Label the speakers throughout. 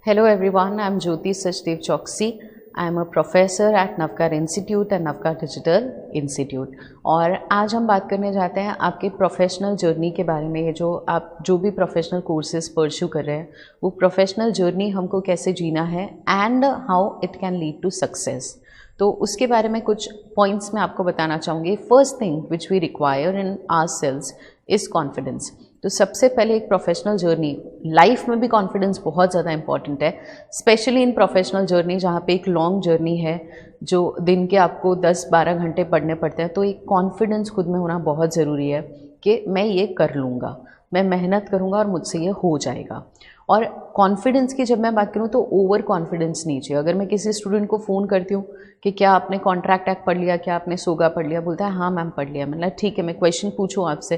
Speaker 1: Hello everyone, I am Jyoti Sachdev Choksi. I am a professor at Navkar Institute and Navkar Digital Institute. और आज हम बात करने जाते हैं आपके प्रोफेशनल जर्नी के बारे में। जो आप जो भी प्रोफेशनल कोर्सेज परस्यू कर रहे हैं वो प्रोफेशनल जर्नी हमको कैसे जीना है and how it can lead to success. तो उसके बारे में कुछ पॉइंट्स मैं आपको बताना चाहूँगी। First thing which we require in ourselves is confidence. तो सबसे पहले एक प्रोफेशनल जर्नी, लाइफ में भी कॉन्फिडेंस बहुत ज़्यादा इंपॉर्टेंट है, स्पेशली इन प्रोफेशनल जर्नी जहाँ पे एक लॉन्ग जर्नी है, जो दिन के आपको 10-12 घंटे पढ़ने पड़ते हैं। तो एक कॉन्फिडेंस खुद में होना बहुत ज़रूरी है कि मैं ये कर लूँगा, मैं मेहनत करूँगा और मुझसे ये हो जाएगा। और कॉन्फिडेंस की जब मैं बात करूँ तो ओवर कॉन्फिडेंस नहीं चाहिए। अगर मैं किसी स्टूडेंट को फ़ोन करती हूँ कि क्या आपने कॉन्ट्रैक्ट एक्ट पढ़ लिया, क्या आपने सोगा पढ़ लिया, बोलता है हाँ मैम पढ़ लिया। मतलब ठीक है, मैं क्वेश्चन पूछूँ आपसे,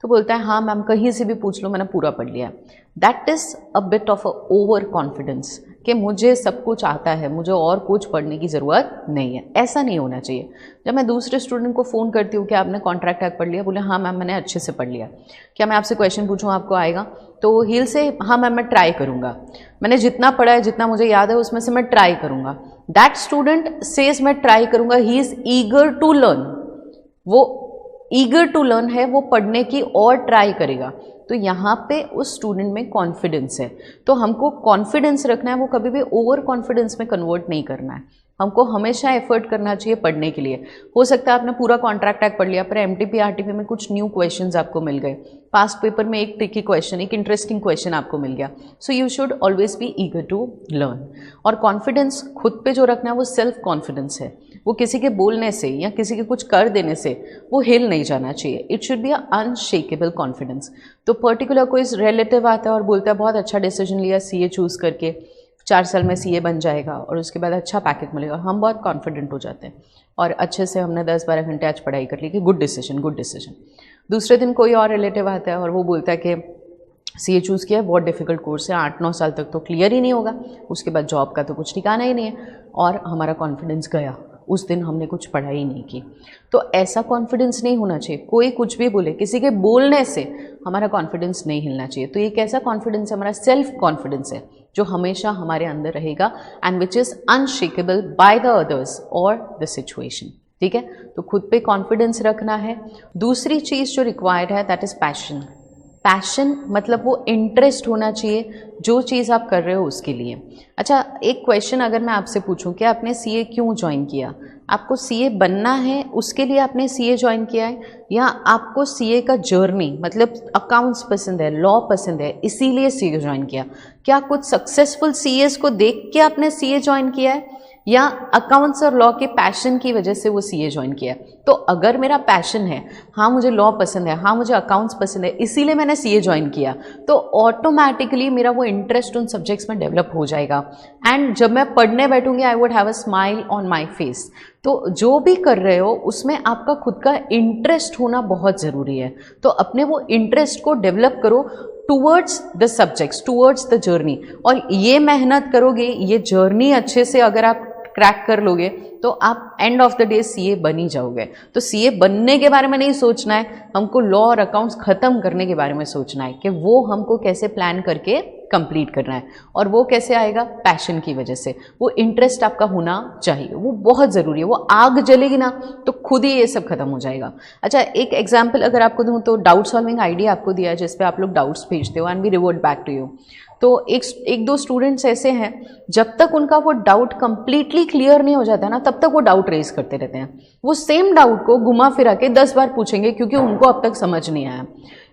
Speaker 1: तो बोलता है हाँ मैम कहीं से भी पूछ लो, मैंने पूरा पढ़ लिया। That is a bit of a over confidence कि मुझे सब कुछ आता है, मुझे और कुछ पढ़ने की ज़रूरत नहीं है। ऐसा नहीं होना चाहिए। जब मैं दूसरे स्टूडेंट को फ़ोन करती हूँ कि आपने कॉन्ट्रैक्ट एक्ट पढ़ लिया, बोले हाँ मैम मैंने अच्छे से पढ़ लिया, क्या मैं आपसे क्वेश्चन पूछूँ आपको आएगा? तो हील से हाँ मैम मैं ट्राई करूँगा, मैंने जितना पढ़ा है जितना मुझे याद है उसमें से मैं ट्राई करूँगा। दैट स्टूडेंट सेज मैं ट्राई करूँगा, he is eager to learn. वो ईगर टू लर्न है, वो पढ़ने की और ट्राई करेगा। तो यहाँ पे उस स्टूडेंट में कॉन्फिडेंस है। तो हमको कॉन्फिडेंस रखना है, वो कभी भी ओवर कॉन्फिडेंस में कन्वर्ट नहीं करना है। हमको हमेशा एफर्ट करना चाहिए पढ़ने के लिए। हो सकता है आपने पूरा कॉन्ट्रैक्ट एक्ट पढ़ लिया पर एमटीपी आरटीपी में कुछ न्यू क्वेश्चंस आपको मिल गए, पास्ट पेपर में एक ट्रिकी क्वेश्चन, एक इंटरेस्टिंग क्वेश्चन आपको मिल गया। So you should always be eager to learn. और कॉन्फिडेंस खुद पे जो रखना है वो सेल्फ कॉन्फिडेंस है। वो किसी के बोलने से या किसी के कुछ कर देने से वो हिल नहीं जाना चाहिए। It should be a unshakeable confidence. तो पर्टिकुलर कोई रिलेटिव आता है और बोलता है बहुत अच्छा डिसीजन लिया सीए चूज़ करके, 4 साल में सीए बन जाएगा और उसके बाद अच्छा पैकेज मिलेगा, हम बहुत कॉन्फिडेंट हो जाते हैं और अच्छे से हमने 10-12 घंटे आज पढ़ाई कर ली कि गुड डिसीजन गुड डिसीजन। दूसरे दिन कोई और रिलेटिव आता है और वो बोलता है कि सीए चूज़ किया है, बहुत डिफिकल्ट कोर्स है, 8-9 साल तक तो क्लियर ही नहीं होगा, उसके बाद जॉब का तो कुछ ठिकाना ही नहीं है, और हमारा कॉन्फिडेंस गया। उस दिन हमने कुछ पढ़ाई नहीं की। तो ऐसा कॉन्फिडेंस नहीं होना चाहिए। कोई कुछ भी बोले, किसी के बोलने से हमारा कॉन्फिडेंस नहीं हिलना चाहिए। तो ये कैसा कॉन्फिडेंस है? हमारा सेल्फ कॉन्फिडेंस है जो हमेशा हमारे अंदर रहेगा and which is unshakeable by the others और द सिचुएशन। ठीक है, तो खुद पे कॉन्फिडेंस रखना है। दूसरी चीज़ जो रिक्वायर्ड है दैट इज़ पैशन। पैशन मतलब वो इंटरेस्ट होना चाहिए जो चीज़ आप कर रहे हो उसके लिए। अच्छा, एक क्वेश्चन अगर मैं आपसे पूछूं कि आपने सीए क्यों ज्वाइन किया? आपको सीए बनना है उसके लिए आपने सीए ज्वाइन किया है, या आपको सीए का जर्नी मतलब अकाउंट्स पसंद है, लॉ पसंद है, इसीलिए सीए ज्वाइन किया? क्या कुछ सक्सेसफुल सीएस को देख के आपने सीए ज्वाइन किया है, या अकाउंट्स और लॉ के पैशन की वजह से वो सीए ज्वाइन किया? तो अगर मेरा पैशन है, हाँ मुझे लॉ पसंद है, हाँ मुझे अकाउंट्स पसंद है, इसीलिए मैंने सीए ज्वाइन किया, तो ऑटोमेटिकली मेरा वो इंटरेस्ट उन सब्जेक्ट्स में डेवलप हो जाएगा एंड जब मैं पढ़ने बैठूंगी I would have a smile on my face. तो जो भी कर रहे हो उसमें आपका खुद का इंटरेस्ट होना बहुत ज़रूरी है। तो अपने वो इंटरेस्ट को डेवलप करो towards the subjects, towards the journey, और ये मेहनत करोगे, ये जर्नी अच्छे से अगर आप क्रैक कर लोगे तो आप end of the day CA बन ही जाओगे। तो सीए बनने के बारे में नहीं सोचना है, हमको लॉ और अकाउंट्स ख़त्म करने के बारे में सोचना है कि वो हमको कैसे प्लान करके कंप्लीट करना है। और वो कैसे आएगा? पैशन की वजह से। वो इंटरेस्ट आपका होना चाहिए, वो बहुत ज़रूरी है। वो आग जलेगी ना तो खुद ही ये सब खत्म हो जाएगा। अच्छा, एक एग्जाम्पल अगर आपको दूँ तो डाउट सॉल्विंग आइडिया आपको दिया है जिस पे आप लोग डाउट्स भेजते हो and we revert back to you. तो एक दो स्टूडेंट्स ऐसे हैं जब तक उनका वो डाउट कंप्लीटली क्लियर नहीं हो जाता ना तब तक वो डाउट रेज करते रहते हैं। वो सेम डाउट को घुमा फिरा के 10 बार पूछेंगे क्योंकि उनको अब तक समझ नहीं आया।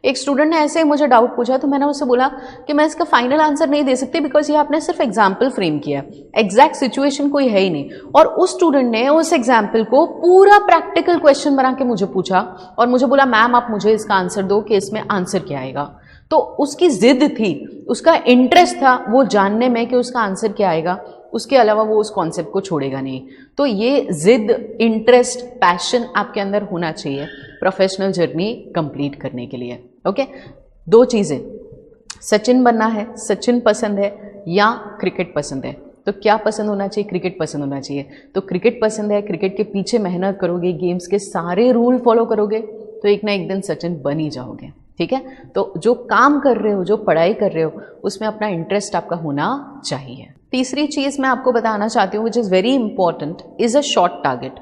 Speaker 1: एक स्टूडेंट ने ऐसे ही मुझे डाउट पूछा तो मैंने उससे बोला कि मैं इसका फाइनल आंसर नहीं दे सकती बिकॉज ये आपने सिर्फ एग्जाम्पल फ्रेम किया, एग्जैक्ट सिचुएशन कोई है ही नहीं। और उस स्टूडेंट ने उस एग्जाम्पल को पूरा प्रैक्टिकल क्वेश्चन बना के मुझे पूछा और मुझे बोला मैम आप मुझे इसका आंसर दो कि इसमें आंसर क्या आएगा। तो उसकी जिद थी, उसका इंटरेस्ट था वो जानने में कि उसका आंसर क्या आएगा, उसके अलावा वो उस कॉन्सेप्ट को छोड़ेगा नहीं। तो ये जिद, इंटरेस्ट, पैशन आपके अंदर होना चाहिए प्रोफेशनल जर्नी कंप्लीट करने के लिए। ओके, 2 चीज़ें, सचिन बनना है, सचिन पसंद है या क्रिकेट पसंद है। तो क्या पसंद होना चाहिए? क्रिकेट पसंद होना चाहिए। तो क्रिकेट पसंद है, क्रिकेट के पीछे मेहनत करोगे, गेम्स के सारे रूल फॉलो करोगे तो एक ना एक दिन सचिन बन ही जाओगे। ठीक है। तो जो काम कर रहे हो, जो पढ़ाई कर रहे हो, उसमें अपना इंटरेस्ट आपका होना चाहिए। तीसरी चीज़ मैं आपको बताना चाहती हूँ which is very important is a short target.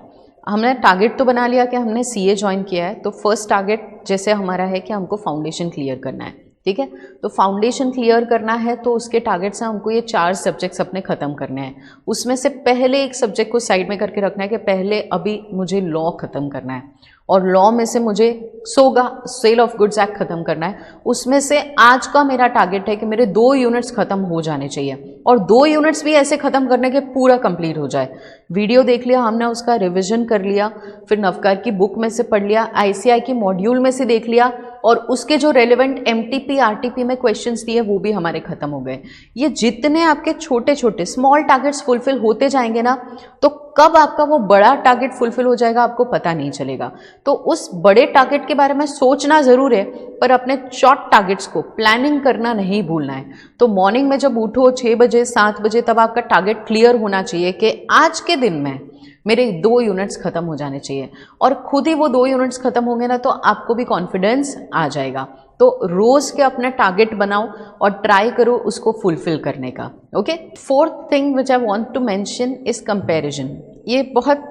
Speaker 1: हमने टारगेट तो बना लिया कि हमने सीए ज्वाइन किया है, तो फर्स्ट टारगेट जैसे हमारा है कि हमको फाउंडेशन क्लियर करना है, ठीक है। तो फाउंडेशन क्लियर करना है तो उसके टारगेट से हमको ये 4 सब्जेक्ट्स अपने ख़त्म करने हैं। उसमें से पहले एक सब्जेक्ट को साइड में करके रखना है कि पहले अभी मुझे लॉ ख़त्म करना है, और लॉ में से मुझे सोगा सेल ऑफ गुड्स एक्ट ख़त्म करना है। उसमें से आज का मेरा टारगेट है कि मेरे 2 यूनिट्स ख़त्म हो जाने चाहिए, और 2 यूनिट्स भी ऐसे ख़त्म करने के पूरा कंप्लीट हो जाए। वीडियो देख लिया हमने, उसका रिवीजन कर लिया, फिर नवकार की बुक में से पढ़ लिया, आईसीआई की मॉड्यूल में से देख लिया, और उसके जो रेलेवेंट एमटीपी आरटीपी में क्वेश्चंस दिए वो भी हमारे ख़त्म हो गए। ये जितने आपके छोटे छोटे स्मॉल टारगेट्स फुलफिल होते जाएंगे ना, तो कब आपका वो बड़ा टारगेट फुलफिल हो जाएगा आपको पता नहीं चलेगा। तो उस बड़े टारगेट के बारे में सोचना ज़रूर है, पर अपने शॉर्ट टारगेट्स को प्लानिंग करना नहीं भूलना है। तो मॉर्निंग में जब उठो 6 बजे 7 बजे, तब आपका टारगेट क्लियर होना चाहिए कि आज के दिन में मेरे 2 यूनिट्स ख़त्म हो जाने चाहिए, और खुद ही वो 2 यूनिट्स ख़त्म होंगे ना तो आपको भी कॉन्फिडेंस आ जाएगा। तो रोज़ के अपना टारगेट बनाओ और ट्राई करो उसको फुलफिल करने का। Okay, fourth thing which I want to mention is comparison. ये बहुत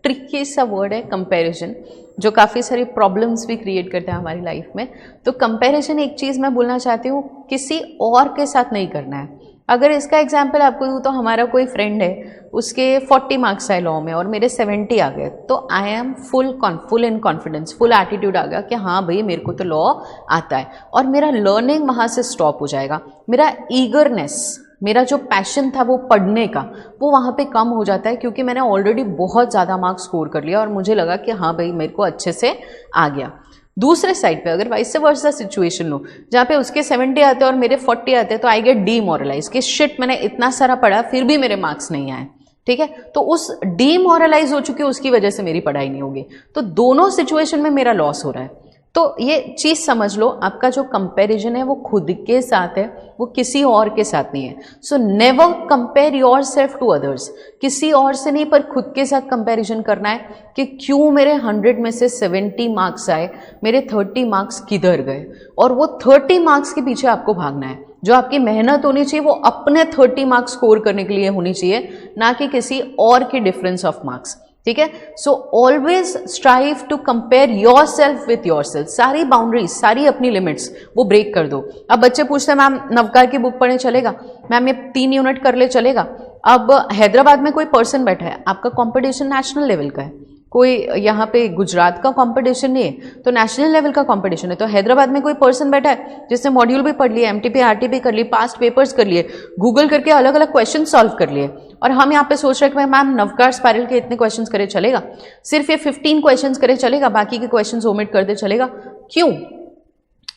Speaker 1: ट्रिकी सा वर्ड है कंपैरिजन, जो काफ़ी सारी प्रॉब्लम्स भी क्रिएट करता है हमारी लाइफ में। तो कंपैरिजन एक चीज़ मैं बोलना चाहती हूँ, किसी और के साथ नहीं करना है। अगर इसका एग्जाम्पल आपको दूँ तो हमारा कोई फ्रेंड है, उसके 40 मार्क्स आए लॉ में और मेरे 70 आ गए, तो I am full in confidence, full attitude आ गया कि हाँ भाई मेरे को तो लॉ आता है, और मेरा लर्निंग वहाँ से स्टॉप हो जाएगा। मेरा ईगरनेस, मेरा जो पैशन था वो पढ़ने का, वो वहाँ पे कम हो जाता है, क्योंकि मैंने ऑलरेडी बहुत ज़्यादा मार्क्स स्कोर कर लिया और मुझे लगा कि हाँ भाई मेरे को अच्छे से आ गया। दूसरे साइड पे अगर वाइस वर्सा सिचुएशन लो, जहाँ पे उसके 70 आते हैं और मेरे 40 आते हैं, तो आई गेट डीमोरलाइज कि शिट मैंने इतना सारा पढ़ा फिर भी मेरे मार्क्स नहीं आए, ठीक है। तो उस डीमोरलाइज हो चुकी है, उसकी वजह से मेरी पढ़ाई नहीं होगी। तो दोनों सिचुएशन में मेरा लॉस हो रहा है। तो ये चीज़ समझ लो, आपका जो कंपैरिजन है वो खुद के साथ है, वो किसी और के साथ नहीं है। So never compare your self to others. किसी और से नहीं, पर खुद के साथ कंपैरिजन करना है कि क्यों मेरे 100 में से 70 मार्क्स आए, मेरे 30 मार्क्स किधर गए, और वो 30 मार्क्स के पीछे आपको भागना है। जो आपकी मेहनत होनी चाहिए वो अपने 30 मार्क्स स्कोर करने के लिए होनी चाहिए, ना कि किसी और के डिफरेंस ऑफ मार्क्स, ठीक है। So always strive to compare your self with your self. सारी बाउंड्रीज, सारी अपनी लिमिट्स वो ब्रेक कर दो। अब बच्चे पूछते हैं मैम नवकार की बुक पढ़ने चलेगा, मैम ये 3 यूनिट कर ले चलेगा। अब हैदराबाद में कोई पर्सन बैठा है, आपका कंपटीशन नेशनल लेवल का है, कोई यहाँ पे गुजरात का कंपटीशन नहीं है तो नेशनल लेवल का कंपटीशन है। तो हैदराबाद में कोई पर्सन बैठा है जिसने मॉड्यूल भी पढ़ लिया, एमटीपी आरटीपी कर ली, पास्ट पेपर्स कर लिए, गूगल करके अलग अलग क्वेश्चन सॉल्व कर लिए, और हम यहाँ पे सोच रहे हैं कि मैम नवकार स्पाइरल के इतने क्वेश्चंस करे चलेगा, सिर्फ ये 15 क्वेश्चंस करे चलेगा, बाकी के क्वेश्चंस ओमिट कर दे चलेगा। क्यों?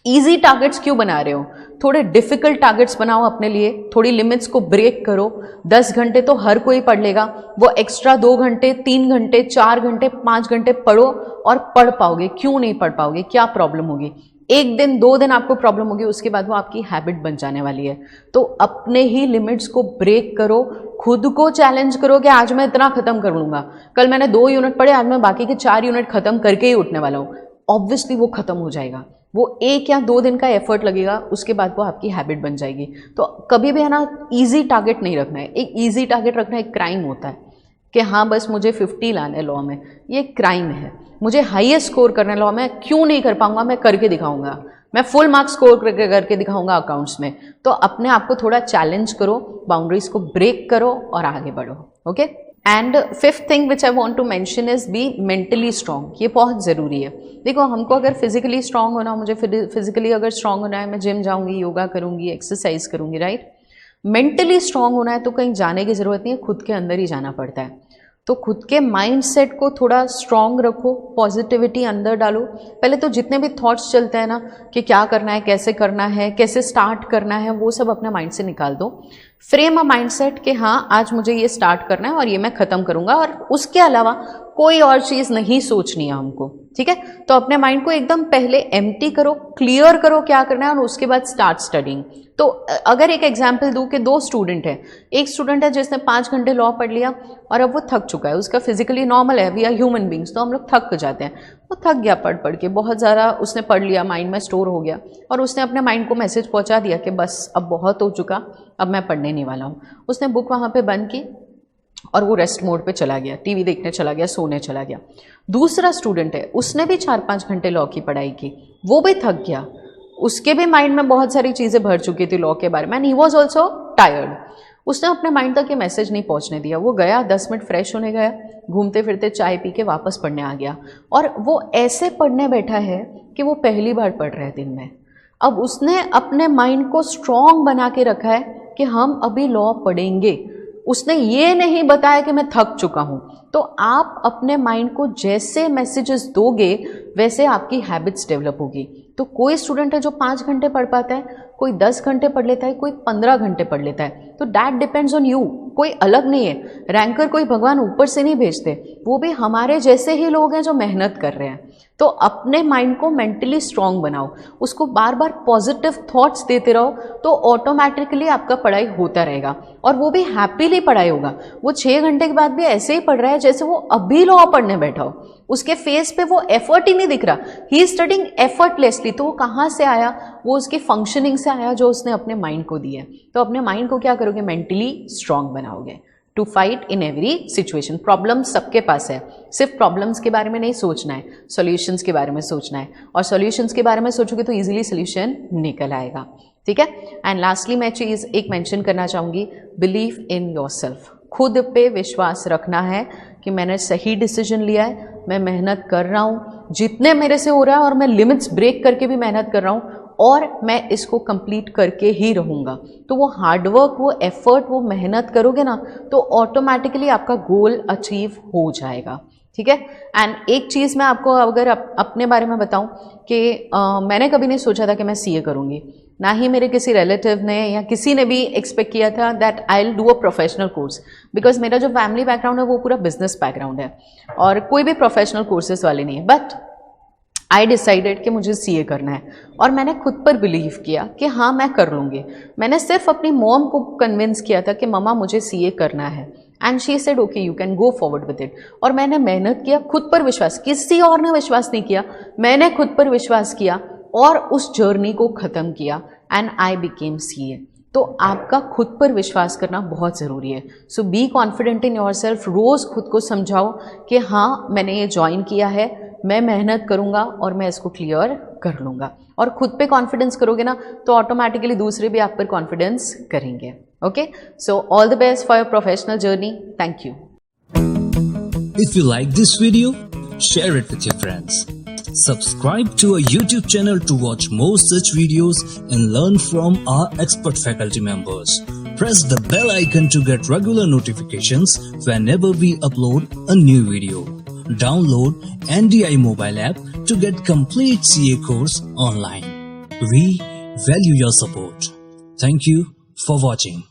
Speaker 1: इजी टारगेट्स क्यों बना रहे हो? थोड़े डिफिकल्ट टारगेट्स बनाओ अपने लिए, थोड़ी लिमिट्स को ब्रेक करो। 10 घंटे तो हर कोई पढ़ लेगा, वो एक्स्ट्रा 2 घंटे 3 घंटे 4 घंटे 5 घंटे पढ़ो और पढ़ पाओगे। क्यों नहीं पढ़ पाओगे? क्या प्रॉब्लम होगी? 1 दिन 2 दिन आपको प्रॉब्लम होगी, उसके बाद वो आपकी हैबिट बन जाने वाली है। तो अपने ही लिमिट्स को ब्रेक करो, खुद को चैलेंज करो कि आज मैं इतना खत्म कर लूंगा, कल मैंने 2 यूनिट पढ़े, आज मैं बाकी के 4 यूनिट खत्म करके ही उठने वाला हूँ। ऑब्वियसली वो खत्म हो जाएगा, वो 1 या 2 दिन का एफर्ट लगेगा, उसके बाद वो आपकी हैबिट बन जाएगी। तो कभी भी है ना, इजी टारगेट नहीं रखना है। एक इजी टारगेट रखना एक क्राइम होता है कि हाँ बस मुझे 50 लाना है लॉ में, ये क्राइम है। मुझे हाईएस्ट स्कोर करना है लॉ में, क्यों नहीं कर पाऊंगा, मैं करके दिखाऊंगा, मैं फुल मार्क्स स्कोर करके दिखाऊंगा अकाउंट्स में। तो अपने आप को थोड़ा चैलेंज करो, बाउंड्रीज को ब्रेक करो और आगे बढ़ो। Okay, and 5th thing which I want to mention is be mentally strong. ये बहुत ज़रूरी है। देखो, हमको अगर फिजिकली स्ट्रांग होना, मुझे फिजिकली अगर स्ट्रांग होना है, मैं जिम जाऊंगी, योगा करूंगी, एक्सरसाइज करूंगी, राइट। मेंटली स्ट्रांग होना है तो कहीं जाने की ज़रूरत नहीं है, खुद के अंदर ही जाना पड़ता है। तो खुद के माइंड सेट को थोड़ा स्ट्रांग रखो, पॉजिटिविटी अंदर डालो। पहले तो जितने भी थॉट्स चलते हैं ना कि क्या करना है, कैसे स्टार्ट करना है, वो सब अपने माइंड से निकाल दो। फ्रेम अ माइंडसेट कि हाँ आज मुझे ये स्टार्ट करना है और ये मैं ख़त्म करूँगा, और उसके अलावा कोई और चीज़ नहीं सोचनी है हमको, ठीक है। तो अपने माइंड को एकदम पहले एम्प्टी करो, क्लियर करो क्या करना है, और उसके बाद स्टार्ट स्टडिंग। तो अगर एक एग्जाम्पल दूँ कि 2 स्टूडेंट हैं, एक स्टूडेंट है जिसने 5 घंटे लॉ पढ़ लिया और अब वो थक चुका है, उसका फिजिकली नॉर्मल है, वी आर ह्यूमन बींग्स, तो हम लोग थक जाते हैं। वो थक गया पढ़ पढ़ के, बहुत ज़्यादा उसने पढ़ लिया, माइंड में स्टोर हो गया और उसने अपने माइंड को मैसेज पहुंचा दिया कि बस अब बहुत हो चुका, अब मैं पढ़ने नहीं वाला हूँ। उसने बुक वहाँ पे बंद की और वो रेस्ट मोड पे चला गया, टीवी देखने चला गया, सोने चला गया। दूसरा स्टूडेंट है, उसने भी 4-5 घंटे लॉ की पढ़ाई की, वो भी थक गया, उसके भी माइंड में बहुत सारी चीज़ें भर चुकी थी लॉ के बारे में, and he was also tired. उसने अपने माइंड तक ये मैसेज नहीं पहुंचने दिया। वो गया, 10 मिनट फ्रेश होने गया, घूमते फिरते चाय पी के वापस पढ़ने आ गया और वो ऐसे पढ़ने बैठा है कि वो पहली बार पढ़ रहा है दिन में। अब उसने अपने माइंड को स्ट्रॉन्ग बना के रखा है कि हम अभी लॉ पढ़ेंगे। उसने ये नहीं बताया कि मैं थक चुका हूँ। तो आप अपने माइंड को जैसे मैसेजेस दोगे वैसे आपकी हैबिट्स डेवलप होगी। तो कोई स्टूडेंट है जो 5 घंटे पढ़ पाता है, कोई 10 घंटे पढ़ लेता है, कोई 15 घंटे पढ़ लेता है। तो दैट डिपेंड्स ऑन यू, कोई अलग नहीं है। रैंकर कोई भगवान ऊपर से नहीं भेजते, वो भी हमारे जैसे ही लोग हैं जो मेहनत कर रहे हैं। तो अपने माइंड को मेंटली स्ट्रांग बनाओ, उसको बार बार पॉजिटिव थॉट्स देते रहो, तो ऑटोमेटिकली आपका पढ़ाई होता रहेगा और वो भी हैप्पीली पढ़ाई होगा। वो 6 घंटे के बाद भी ऐसे ही पढ़ रहा है जैसे वो अभी लॉ पढ़ने बैठा हो। उसके फेस पे वो एफर्ट ही नहीं दिख रहा, ही इज स्टडिंग एफर्टलेसली। तो वो कहाँ से आया? वो उसकी फंक्शनिंग से आया जो उसने अपने माइंड को दी है। तो अपने माइंड को क्या करोगे? मेंटली स्ट्रांग बनाओगे to fight in every situation. Problems सबके पास है, सिर्फ प्रॉब्लम्स के बारे में नहीं सोचना है, सॉल्यूशंस के बारे में सोचना है। और सॉल्यूशंस के बारे में सोचोगे तो इजीली सॉल्यूशन निकल आएगा, ठीक है। एंड लास्टली मैं चीज़ एक मेंशन करना चाहूँगी, बिलीव इन योरसेल्फ। खुद पे विश्वास रखना है कि मैंने सही डिसीजन लिया है, मैं मेहनत कर रहा हूँ जितने मेरे से हो रहा है और मैं लिमिट्स ब्रेक करके भी मेहनत कर रहा हूँ और मैं इसको कंप्लीट करके ही रहूँगा। तो वो हार्डवर्क, वो एफर्ट, वो मेहनत करोगे ना तो ऑटोमेटिकली आपका गोल अचीव हो जाएगा, ठीक है। एंड एक चीज़ मैं आपको अगर अपने बारे में बताऊं कि मैंने कभी नहीं सोचा था कि मैं सीए करूंगी, ना ही मेरे किसी रिलेटिव ने या किसी ने भी एक्सपेक्ट किया था that I will do a professional course, because मेरा जो फैमिली बैकग्राउंड है वो पूरा बिजनेस बैकग्राउंड है और कोई भी प्रोफेशनल कोर्सेज वाले नहीं है। बट आई डिसाइडेड कि मुझे सीए करना है और मैंने खुद पर बिलीव किया कि हाँ मैं कर लूँगी। मैंने सिर्फ अपनी मॉम को कन्विंस किया था कि मम्मा मुझे सीए करना है, and she said okay you can go forward with it. और मैंने मेहनत किया, खुद पर विश्वास, किसी और ने विश्वास नहीं किया, मैंने खुद पर विश्वास किया और उस जर्नी को ख़त्म किया एंड आई बिकेम सीए। तो आपका खुद पर विश्वास करना बहुत ज़रूरी है। So be confident in yourself. रोज़ खुद को समझाओ कि हाँ मैंने ये ज्वाइन किया है, मैं मेहनत करूँगा और मैं इसको क्लियर कर लूँगा। और खुद पे कॉन्फिडेंस करोगे ना तो ऑटोमेटिकली दूसरे भी आप पर कॉन्फिडेंस करेंगे। Okay, so all the best for your professional journey. Thank you.
Speaker 2: If you like this video, share it with your friends. Subscribe to our YouTube channel to watch more such videos and learn from our expert faculty members. Press the bell icon to get regular notifications whenever we upload a new video. Download NDI mobile app to get complete CA course online. We value your support. Thank you for watching.